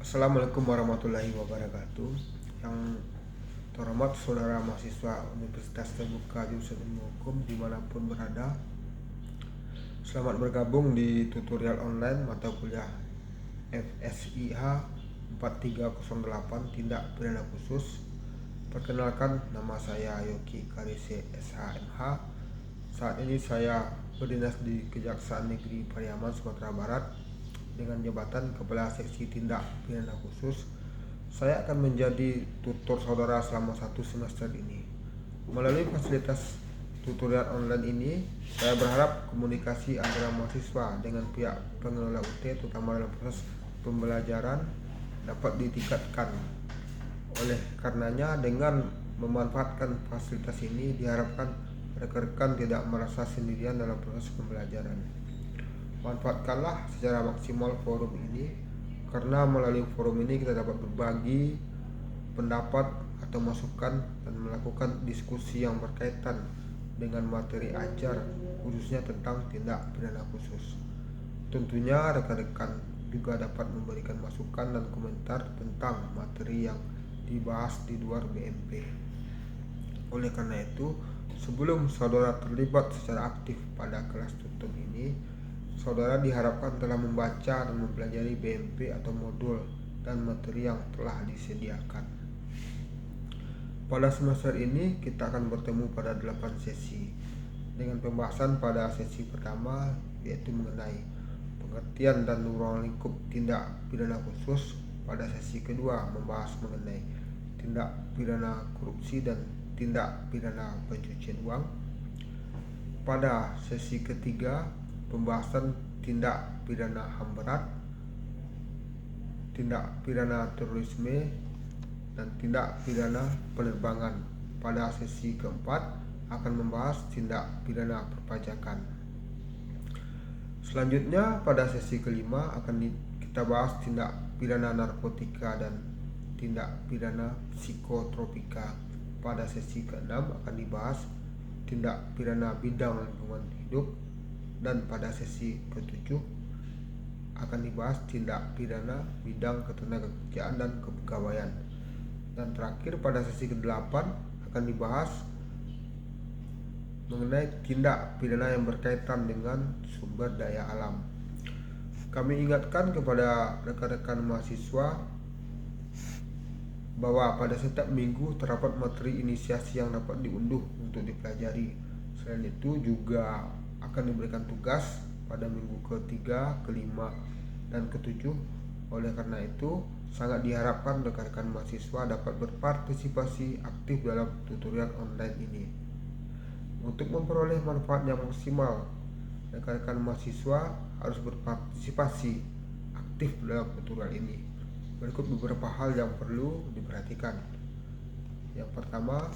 Assalamualaikum warahmatullahi wabarakatuh. Yang terhormat saudara mahasiswa Universitas Terbuka Jurusan Ilmu Hukum dimanapun berada, selamat bergabung di tutorial online mata kuliah FSIH 4308 Tindak Pidana Khusus. Perkenalkan, nama saya Yoki Karise SHMH. Saat ini saya berdinas di Kejaksaan Negeri Pariaman, Sumatera Barat dengan jabatan Kepala Seksi Tindak Pidana Khusus. Saya akan menjadi tutor saudara selama 1 semester ini. Melalui fasilitas tutorial online ini, saya berharap komunikasi antara mahasiswa dengan pihak pengelola UT, terutama dalam proses pembelajaran, dapat ditingkatkan. Oleh karenanya, dengan memanfaatkan fasilitas ini, diharapkan rekan-rekan tidak merasa sendirian dalam proses pembelajaran. Manfaatkanlah secara maksimal forum ini, karena melalui forum ini kita dapat berbagi pendapat atau masukan dan melakukan diskusi yang berkaitan dengan materi ajar, khususnya tentang tindak pidana khusus. Tentunya rekan-rekan juga dapat memberikan masukan dan komentar tentang materi yang dibahas di luar BMP. Oleh karena itu, sebelum saudara terlibat secara aktif pada kelas tutor ini, saudara diharapkan telah membaca dan mempelajari BMP atau modul dan materi yang telah disediakan. Pada semester ini kita akan bertemu pada 8 sesi dengan pembahasan pada sesi pertama, yaitu mengenai pengertian dan ruang lingkup tindak pidana khusus. Pada sesi kedua membahas mengenai tindak pidana korupsi dan tindak pidana pencucian uang. Pada sesi ketiga pembahasan tindak pidana HAM berat, tindak pidana terorisme, dan tindak pidana penerbangan. Pada sesi keempat akan membahas tindak pidana perpajakan. Selanjutnya pada sesi kelima akan kita bahas tindak pidana narkotika dan tindak pidana psikotropika. Pada sesi keenam akan dibahas tindak pidana bidang lingkungan hidup, dan pada sesi ke-7 akan dibahas tindak pidana bidang ketenagakerjaan dan kepegawaian. Dan terakhir pada sesi ke-8 akan dibahas mengenai tindak pidana yang berkaitan dengan sumber daya alam. Kami ingatkan kepada rekan-rekan mahasiswa bahwa pada setiap minggu terdapat materi inisiasi yang dapat diunduh untuk dipelajari. Selain itu juga akan diberikan tugas pada minggu ke-3, ke-5, dan ke-7. Oleh karena itu, sangat diharapkan rekan-rekan mahasiswa dapat berpartisipasi aktif dalam tutorial online ini. Untuk memperoleh manfaat yang maksimal, rekan-rekan mahasiswa harus berpartisipasi aktif dalam tutorial ini. Berikut beberapa hal yang perlu diperhatikan. Yang pertama,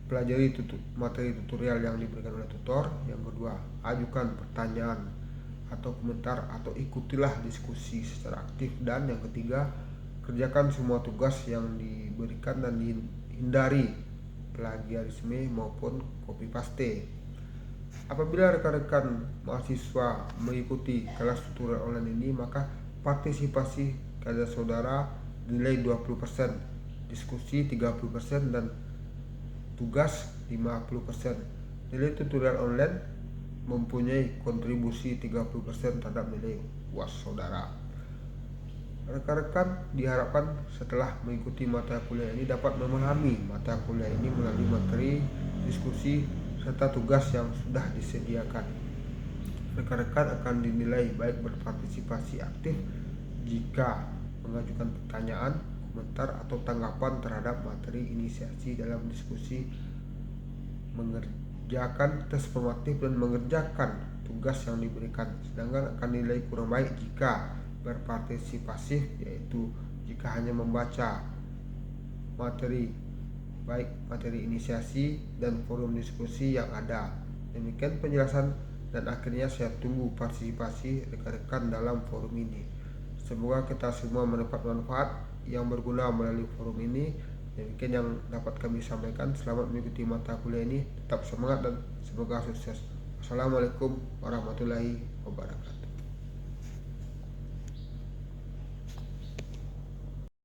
pelajari materi tutorial yang diberikan oleh tutor. Yang kedua, ajukan pertanyaan atau komentar atau ikutilah diskusi secara aktif. Dan yang ketiga, kerjakan semua tugas yang diberikan dan hindari plagiarisme maupun copy paste. Apabila rekan-rekan mahasiswa mengikuti kelas tutorial online ini, maka partisipasi karya saudara nilai 20%, diskusi 30%, dan tugas 50%. Nilai tutorial online mempunyai kontribusi 30% terhadap nilai UAS saudara. Rekan-rekan diharapkan setelah mengikuti mata kuliah ini dapat memahami mata kuliah ini melalui materi, diskusi, serta tugas yang sudah disediakan. Rekan-rekan akan dinilai baik berpartisipasi aktif jika mengajukan pertanyaan, komentar, atau tanggapan terhadap materi inisiasi dalam diskusi, mengerjakan tes formatif, dan mengerjakan tugas yang diberikan. Sedangkan akan nilai kurang baik jika berpartisipasi, yaitu jika hanya membaca materi, baik materi inisiasi dan forum diskusi yang ada. Demikian penjelasan, dan akhirnya saya tunggu partisipasi rekan-rekan dalam forum ini. Semoga kita semua mendapat manfaat yang berguna melalui forum ini. Demikian yang dapat kami sampaikan. Selamat mengikuti mata kuliah ini. Tetap semangat dan semoga sukses. Assalamualaikum warahmatullahi wabarakatuh.